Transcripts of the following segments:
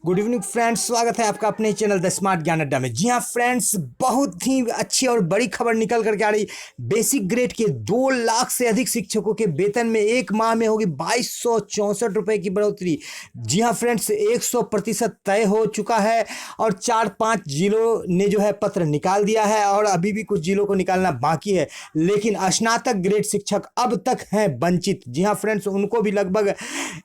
Good evening friends, स्वागत है आपका अपने चैनल द स्मार्ट ज्ञान अड्डा में। जी हाँ फ्रेंड्स, बहुत ही अच्छी और बड़ी खबर निकल करके आ रही। बेसिक ग्रेड के 2 लाख से अधिक शिक्षकों के वेतन में एक माह में होगी 2264 रुपए की बढ़ोतरी। जी हाँ फ्रेंड्स, 100% तय हो चुका है और 4-5 जिलों ने जो है पत्र निकाल दिया है और अभी भी कुछ जिलों को निकालना बाकी है। लेकिन स्नातक ग्रेड शिक्षक अब तक हैं वंचित। जी हाँ फ्रेंड्स, उनको भी लगभग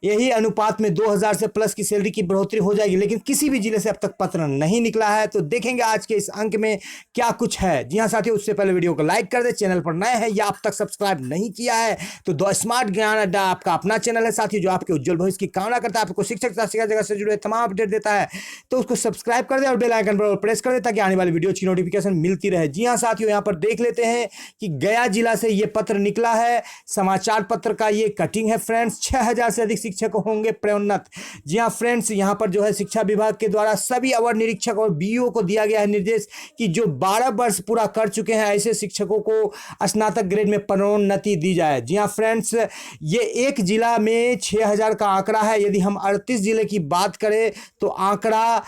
यही अनुपात में 2000 से प्लस की सैलरी की बढ़ोतरी हो जाएगी, लेकिन किसी भी जिले से अब तक पत्र नहीं निकला है। तो देखेंगे आज के इस अंक में क्या कुछ है। जी हाँ साथियों, उससे पहले वीडियो को लाइक कर दे, चैनल पर नए हैं या अब तक सब्सक्राइब नहीं किया है तो द स्मार्ट ज्ञान अड्डा आपका अपना चैनल है साथियों, जो आपके उज्जवल भविष्य की कामना करता है, आपको शिक्षक जगह से जुड़े तमाम अपडेट देता है। तो उसको सब्सक्राइब कर दे और बेल आइकन पर प्रेस कर दे ताकि आने वाली वीडियो की नोटिफिकेशन मिलती रहे। जी हाँ साथियों, यहाँ पर देख लेते हैं कि गया जिला से ये पत्र निकला है। समाचार पत्र का ये कटिंग है फ्रेंड्स। 6000 से अधिक शिक्षक होंगे प्रोन्नत। जी हाँ फ्रेंड्स, यहाँ पर जो है शिक्षा विभाग के द्वारा सभी अवर निरीक्षक और बीईओ को दिया गया है निर्देश कि जो 12 वर्ष पूरा कर चुके हैं ऐसे शिक्षकों को स्नातक ग्रेड में प्रोन्नति दी जाए। जी हाँ फ्रेंड्स, ये एक जिला में 6000 का आंकड़ा है। यदि हम 38 जिले की बात करें तो आंकड़ा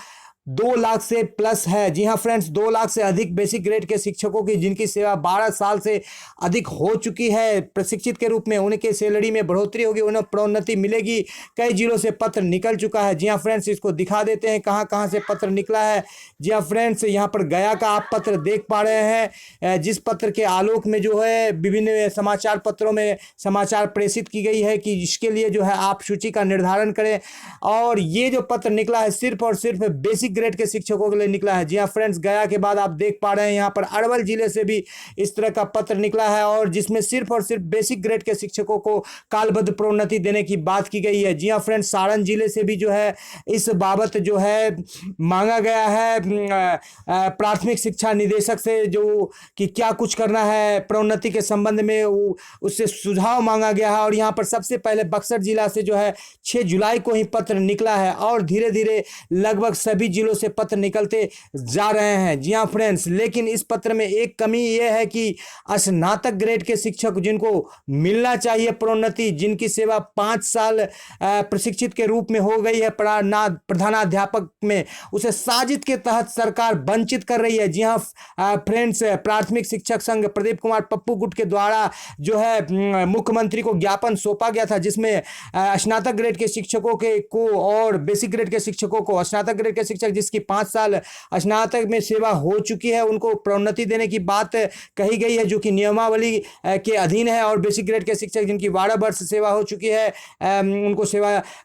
2 लाख से प्लस है। जी हाँ फ्रेंड्स, 2 लाख से अधिक बेसिक ग्रेड के शिक्षकों की जिनकी सेवा 12 साल से अधिक हो चुकी है प्रशिक्षित के रूप में, उनके सैलरी में बढ़ोतरी होगी, उन्हें प्रोन्नति मिलेगी। कई जिलों से पत्र निकल चुका है। जी हाँ फ्रेंड्स, इसको दिखा देते हैं कहाँ कहाँ से पत्र निकला है। जी हाँ फ्रेंड्स, यहाँ पर गया का आप पत्र देख पा रहे हैं, जिस पत्र के आलोक में जो है विभिन्न समाचार पत्रों में समाचार प्रेषित की गई है कि इसके लिए जो है आप सूची का निर्धारण करें। और ये जो पत्र निकला है सिर्फ और सिर्फ बेसिक ग्रेड के शिक्षकों के लिए निकला है। जी हाँ फ्रेंड्स, गया के बाद आप देख पा रहे हैं यहाँ पर अरवल जिले से भी इस तरह का पत्र निकला है और जिसमें सिर्फ और सिर्फ बेसिक ग्रेड के शिक्षकों को कालबद्ध प्रोन्नति देने की बात की गई है। जी हाँ फ्रेंड्स, सारण जिले से भी जो है इस बाबत जो है मांगा गया है प्राथमिक शिक्षा निदेशक से, जो कि क्या कुछ करना है प्रोन्नति के संबंध में, उससे सुझाव मांगा गया है। और यहाँ पर सबसे पहले बक्सर जिला से जो है 6 जुलाई को ही पत्र निकला है और धीरे धीरे लगभग सभी जिलों से पत्र निकलते जा रहे हैं। जी हाँ फ्रेंड्स, लेकिन इस पत्र में एक कमी यह है कि स्नातक ग्रेड के शिक्षक जिनको मिलना चाहिए प्रोन्नति, जिनकी सेवा 5 साल प्रशिक्षित के रूप में हो गई है प्रधानाध्यापक में, उसे साजिद के तहत सरकार वंचित कर रही है। जी हाँ फ्रेंड्स, प्राथमिक शिक्षक संघ प्रदीप कुमार पप्पू गुट के द्वारा जो है मुख्यमंत्री को ज्ञापन सौंपा गया था, जिसमें स्नातक ग्रेड के शिक्षकों के को और बेसिक ग्रेड के शिक्षकों को, स्नातक ग्रेड के शिक्षक जिसकी 5 साल स्नातक में सेवा हो चुकी है उनको प्रोन्नति देने की बात कही गई है, जो कि नियमावली के अधीन है। और बेसिक ग्रेड के शिक्षक जिनकी 12 वर्ष सेवा हो चुकी है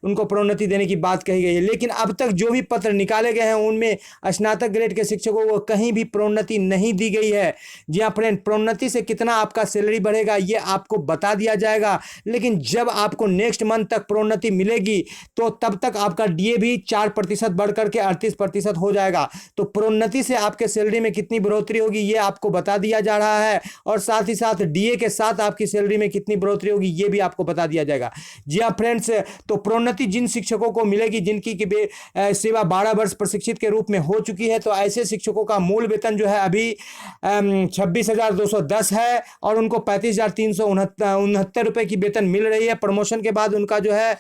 उनको प्रोन्नति देने की बात कही गई है। लेकिन अब तक जो भी पत्र निकाले गए हैं उनमें स्नातक ग्रेड के शिक्षकों को कहीं भी प्रोन्नति नहीं दी गई है। जी हाँ फ्रेंड, प्रोन्नति से कितना आपका सैलरी बढ़ेगा ये आपको बता दिया जाएगा, लेकिन जब आपको नेक्स्ट मंथ तक प्रोन्नति मिलेगी तो तब तक आपका डीए भी 4% बढ़ करके 38% हो जाएगा। तो प्रोन्नति से आपके सैलरी में कितनी बढ़ोतरी होगी ये आपको बता दिया जा रहा है और साथ ही साथ डीए के साथ आपकी सैलरी में कितनी बढ़ोतरी होगी ये भी आपको बता दिया जाएगा। जी हाँ फ्रेंड्स, तो प्रोन्नति जिन शिक्षकों को मिलेगी जिनकी सेवा 12 वर्ष प्रशिक्षित के रूप में हो चुकी है, तो ऐसे शिक्षकों का मूल वेतन जो है अभी 26,210 है और उनको 35,369 रुपए की वेतन मिल रही है। प्रमोशन के बाद उनका जो है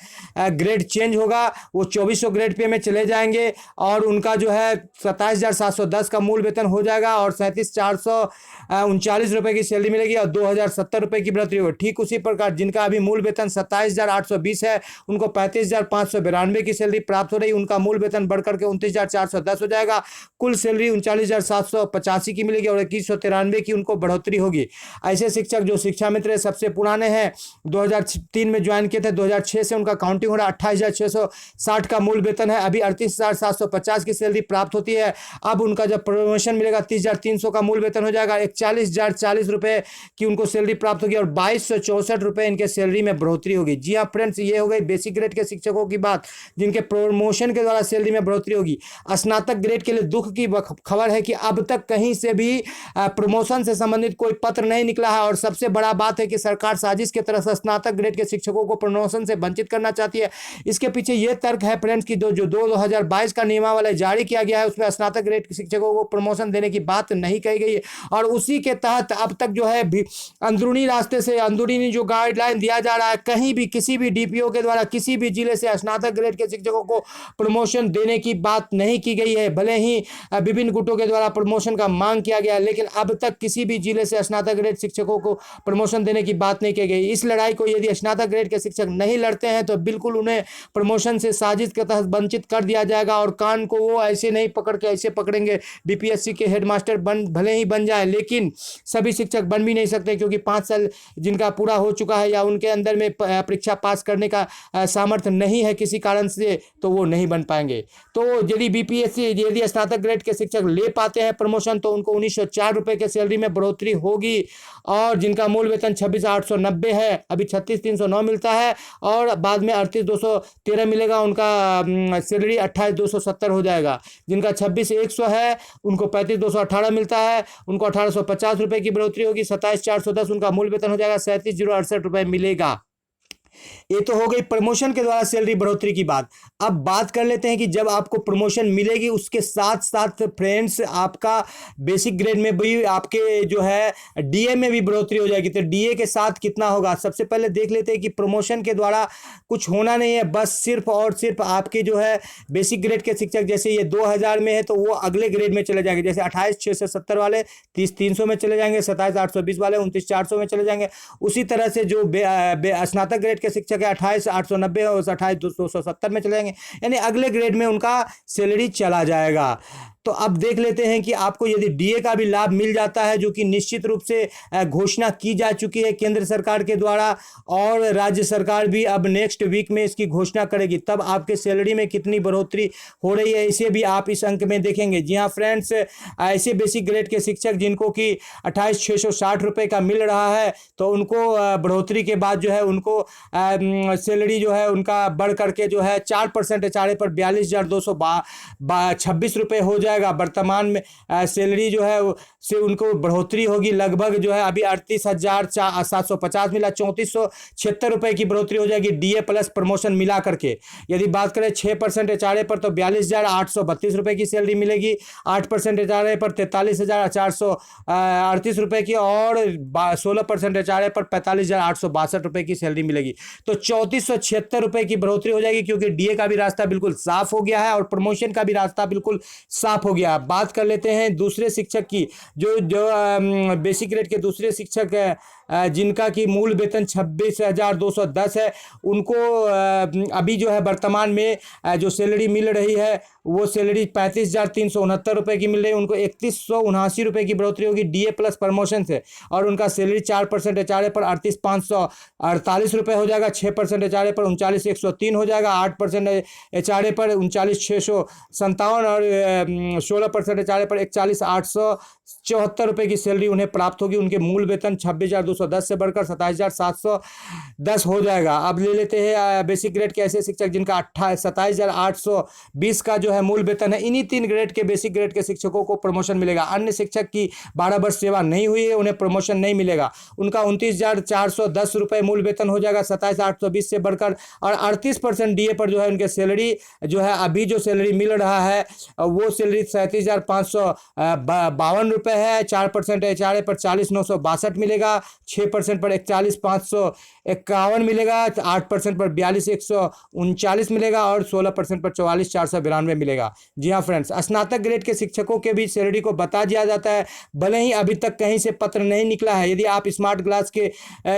ग्रेड चेंज होगा, वो 2400 ग्रेड पे में चले जाएंगे और उनका जो है 27,710 का मूल वेतन हो जाएगा और 37,439 रुपए की सैलरी मिलेगी और 2,070 रुपए की बढ़ोतरी होगी। ठीक उसी प्रकार जिनका अभी मूल वेतन 27,820 है उनको 35,592 की सैलरी प्राप्त हो रही, उनका मूल वेतन बढ़कर के 29,410 हो जाएगा। कुल सैलरी 39,785 की मिलेगी और 2193 की उनको बढ़ोतरी होगी। ऐसे शिक्षक जो शिक्षा मित्र सबसे पुराने हैं, 2003 में ज्वाइन किए थे, 2006 से उनका काउंटिंग हो रहा है, 28,660 का मूल वेतन है, अभी 38,750 की सैलरी प्राप्त होती है। अब उनका जब प्रमोशन मिलेगा 30,300 का मूल वेतन हो जाएगा, 41,040 रुपए की उनको सैलरी प्राप्त होगी और 2264 रुपए इनके सैलरी में बढ़ोतरी होगी। जी हाँ फ्रेंड्स, ये हो गई बेसिक ग्रेड के शिक्षकों की बात जिनके प्रमोशन के द्वारा सैलरी में बढ़ोतरी होगी। स्नातक ग्रेड के लिए दुख की खबर है कि अब तक कहीं से भी प्रमोशन से संबंधित कोई पत्र नहीं निकला है और सबसे बड़ा बात है कि सरकार साजिश की तरफ से स्नातक ग्रेड के शिक्षकों को प्रमोशन से वंचित करना चाहती है। इसके पीछे यह तर्क है फ्रेंड्स की जो 2022 का नियमावली निर्देशावली जारी किया गया है उसमें स्नातक ग्रेड के शिक्षकों को प्रमोशन देने की बात नहीं कही गई है। और उसी के तहत अब तक जो है अंदरूनी रास्ते से अंदरूनी जो गाइडलाइन दिया जा रहा है, कहीं भी किसी भी डीपीओ के द्वारा किसी भी जिले से स्नातक ग्रेड के शिक्षकों को प्रमोशन देने की बात नहीं की गई है। भले ही विभिन्न गुटों के द्वारा प्रमोशन का मांग किया गया, लेकिन अब तक किसी भी जिले से स्नातक ग्रेड शिक्षकों को प्रमोशन देने की बात नहीं की गई। इस लड़ाई को यदि स्नातक ग्रेड के शिक्षक नहीं लड़ते हैं तो बिल्कुल उन्हें प्रमोशन से साजिश के तहत वंचित कर दिया जाएगा। और कान को वो ऐसे नहीं पकड़ के ऐसे पकड़ेंगे, बीपीएससी के हेडमास्टर भले ही बन जाए, लेकिन सभी शिक्षक बन भी नहीं सकते, क्योंकि 5 साल जिनका पूरा हो चुका है या उनके अंदर में परीक्षा पास करने का सामर्थ्य नहीं है किसी कारण से, तो वो नहीं बन पाएंगे। तो यदि बीपीएससी यदि स्नातक ग्रेड के शिक्षक ले पाते हैं प्रमोशन तो उनको 1904 रुपये के सैलरी में बढ़ोतरी होगी। और जिनका मूल वेतन 26,890 है, अभी 36,309 मिलता है और बाद में 38,213 मिलेगा, उनका सैलरी 28,270 हो जाएगा। जिनका 26,100 है उनको 35,218 मिलता है, उनको 1,850 रुपये की बढ़ोतरी होगी। 27,410 उनका मूल वेतन हो जाएगा, 37,068 रुपये मिलेगा। ये तो हो गई प्रमोशन के द्वारा सैलरी बढ़ोतरी की बात। अब बात कर लेते हैं कि जब आपको प्रमोशन मिलेगी उसके साथ साथ फ्रेंड्स आपका बेसिक ग्रेड में भी आपके जो है डीए में भी बढ़ोतरी हो जाएगी। तो डीए के साथ कितना होगा, सबसे पहले देख लेते हैं कि प्रमोशन के द्वारा कुछ होना नहीं है, बस सिर्फ और सिर्फ आपके जो है बेसिक ग्रेड के शिक्षक जैसे ये 2000 में है तो वो अगले ग्रेड में चले जाएंगे। जैसे 28,670 वाले 30,300 में चले जाएंगे, 27,820 वाले 29,400 में चले जाएंगे। उसी तरह से जो स्नातक ग्रेड के शिक्षक है 28,890 और 28,270 में चले जाएंगे, यानी अगले ग्रेड में उनका सैलरी चला जाएगा। तो अब देख लेते हैं कि आपको यदि डीए का भी लाभ मिल जाता है, जो कि निश्चित रूप से घोषणा की जा चुकी है केंद्र सरकार के द्वारा, और राज्य सरकार भी अब नेक्स्ट वीक में इसकी घोषणा करेगी, तब आपके सैलरी में कितनी बढ़ोतरी हो रही है इसे भी आप इस अंक में देखेंगे। जी हाँ फ्रेंड्स, ऐसे बेसिक ग्रेड के शिक्षक जिनको कि 28,660 रुपये का मिल रहा है तो उनको बढ़ोतरी के बाद जो है उनको सैलरी जो है उनका बढ़ करके जो है 4% एचआरए पर 42,226 रुपये हो जाएगा। वर्तमान में सैलरी जो है से उनको बढ़ोतरी होगी लगभग जो है अभी 38,750 मिला, 3,476 रुपये की बढ़ोतरी हो जाएगी डीए प्लस प्रमोशन मिला करके। यदि बात करें 6% एचआरए पर तो 42,832 रुपये की सैलरी मिलेगी, 8% एचआरए पर 43,438 रुपये की और 16% एचआरए पर 45,862 रुपये की सैलरी मिलेगी। तो 3,476 रुपये की बढ़ोतरी हो जाएगी, क्योंकि डीए का भी रास्ता बिल्कुल साफ हो गया है और प्रमोशन का भी रास्ता बिल्कुल साफ हो गया। बात कर लेते हैं दूसरे शिक्षक की, जो बेसिक ग्रेड के दूसरे शिक्षक है जिनका कि मूल वेतन 26,210 है, उनको अभी जो है वर्तमान में जो सैलरी मिल रही है वो सैलरी 35,369 रुपये की मिल रही है। उनको 3,179 रुपये की बढ़ोतरी होगी डीए प्लस प्रमोशन से, और उनका सैलरी 4% एचआरए पर 38,548 रुपये हो जाएगा, 6% एचआरए पर 39,103 हो जाएगा, 8% एचआरए पर 39,657 और 16% एचआरए पर 41,874 रुपये की सैलरी उन्हें प्राप्त होगी। उनके मूल वेतन 26,210 से बढ़कर 27,710 हो जाएगा। अब ले लेते हैं बेसिक ग्रेड के ऐसे शिक्षक जिनका 27,820 का जो है मूल वेतन है। इन्हीं 3 ग्रेड के बेसिक ग्रेड के शिक्षकों को प्रमोशन मिलेगा। अन्य शिक्षक की 12 वर्ष सेवा नहीं हुई है उन्हें प्रमोशन नहीं मिलेगा। उनका 29,410 रुपये मूल वेतन हो जाएगा 27,820 से बढ़कर, और 38% डीए पर जो है उनके सैलरी जो है अभी जो सैलरी मिल रहा है वो सैलरी 37,552 रुपये है। 4% एचआरए पर 40,962 मिलेगा, 6% पर 41,551 मिलेगा, 8% पर 42,139 मिलेगा और 16% पर 44,492 मिलेगा। जी हाँ फ्रेंड्स, स्नातक ग्रेड के शिक्षकों के भी सैलरी को बता दिया जाता है, भले ही अभी तक कहीं से पत्र नहीं निकला है। यदि आप स्मार्ट क्लास के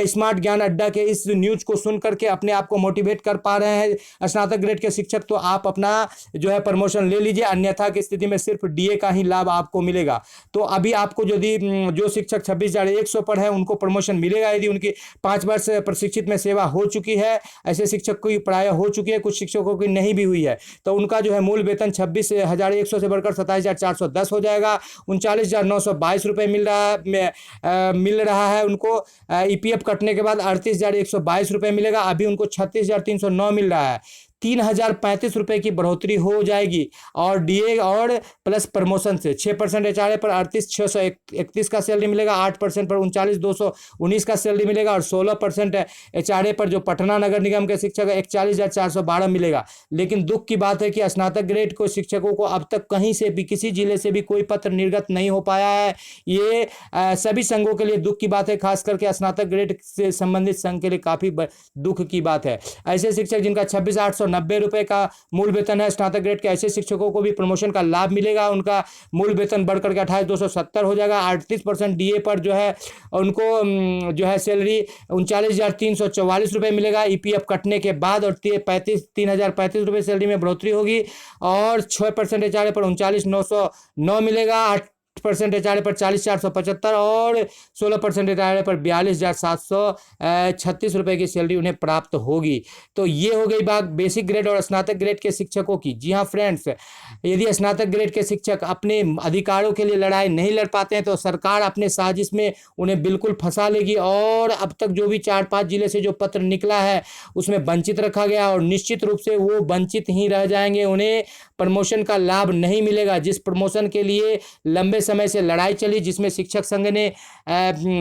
स्मार्ट ज्ञान अड्डा के इस न्यूज को सुन करके अपने आप को मोटिवेट कर पा रहे हैं स्नातक ग्रेड के शिक्षक, तो आप अपना जो है प्रमोशन ले लीजिए, अन्यथा की स्थिति में सिर्फ डीए का ही लाभ आपको मिलेगा। तो अभी आपको यदि जो शिक्षक 26,100 पर है उनको प्रमोशन मिलेगा यदि उनकी 5 वर्ष प्रशिक्षित में सेवा हो चुकी है। ऐसे शिक्षक की प्राय हो चुकी है, कुछ शिक्षकों की नहीं भी हुई है, तो उनका जो है मूल वेतन 26,100 से बढ़कर 27,410 हो जाएगा। 39,922 रुपये मिल रहा है उनको। ईपीएफ कटने के बाद 38,122 रुपये मिलेगा। अभी उनको 36,309 मिल रहा है। ₹3035 की बढ़ोतरी हो जाएगी। और डीए और प्लस प्रमोशन से 6% एचआरए पर 38,631 का सैलरी मिलेगा, 8% पर 39,219 का सैलरी मिलेगा और 16% एचआरए पर जो पटना नगर निगम के शिक्षक है 41,412 मिलेगा। लेकिन दुख की बात है कि स्नातक ग्रेड को शिक्षकों को अब तक कहीं से भी, किसी जिले से भी कोई पत्र निर्गत नहीं हो पाया है। ये सभी संघों के लिए दुख की बात है, खास करके स्नातक ग्रेड से संबंधित संघ के लिए काफी दुख की बात है। ऐसे शिक्षक जिनका 26,890 रुपए का मूल वेतन है स्नातक ग्रेड के, ऐसे शिक्षकों को भी प्रमोशन का लाभ मिलेगा। उनका मूल वेतन बढ़कर के 28,270 हो जाएगा। 38% डीए पर जो है उनको जो है सैलरी 39,344 रुपए मिलेगा ईपीएफ कटने के बाद, और 3,035 रुपए सैलरी में बढ़ोतरी होगी। और 6% एचआरए पर 39,909 मिलेगा, 8% एचआरए पर 40,475 और 16% एचआरए पर 42,736 रुपए की सैलरी उन्हें प्राप्त होगी। तो ये हो गई बात बेसिक ग्रेड और स्नातक ग्रेड के शिक्षकों की। जी हाँ फ्रेंड्स, यदि स्नातक ग्रेड के शिक्षक अपने अधिकारों के लिए लड़ाई नहीं लड़ पाते हैं तो सरकार अपने साजिश में उन्हें बिल्कुल फंसा लेगी। और अब तक जो भी 4-5 जिले से जो पत्र निकला है उसमें वंचित रखा गया और निश्चित रूप से वो वंचित ही रह जाएंगे, उन्हें प्रमोशन का लाभ नहीं मिलेगा। जिस प्रमोशन के लिए लंबे समय से लड़ाई चली, जिसमें शिक्षक संघ ने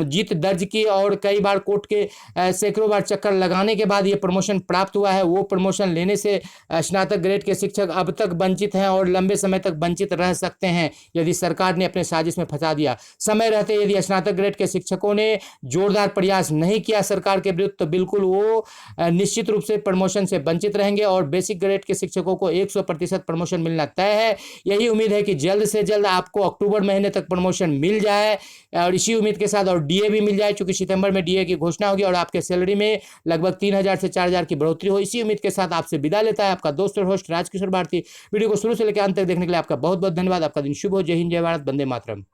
जीत दर्ज की और कई बार कोर्ट के सैकड़ों बार चक्कर लगाने के बाद ये प्रमोशन प्राप्त हुआ है, वो प्रमोशन लेने से स्नातक ग्रेड के शिक्षक अब तक वंचित हैं और लंबे समय तक वंचित रह सकते हैं यदि सरकार ने अपने साजिश में फंसा दिया। समय रहते यदि स्नातक ग्रेड के शिक्षकों ने जोरदार प्रयास नहीं किया सरकार के विरुद्ध तो बिल्कुल वो निश्चित रूप से प्रमोशन से वंचित रहेंगे और बेसिक ग्रेड के शिक्षकों को 100% प्रमोशन मिलना तय है। यही उम्मीद है कि जल्द से जल्द आपको अक्टूबर महीने तक प्रमोशन मिल जाए और इसी उम्मीद के साथ और डीए भी मिल जाए, क्योंकि सितंबर में डीए की घोषणा होगी और आपके सैलरी में लगभग 3,000 से 4,000 की बढ़ोतरी हो। इसी उम्मीद के साथ आपसे विदा लेता है आपका दोस्त और होस्ट राजकिशोर भारती। वीडियो को शुरू से लेकर अंत तक देखने के लिए आपका बहुत बहुत धन्यवाद। आपका दिन शुभ हो। जय हिंद, जय भारत, वंदे मातरम।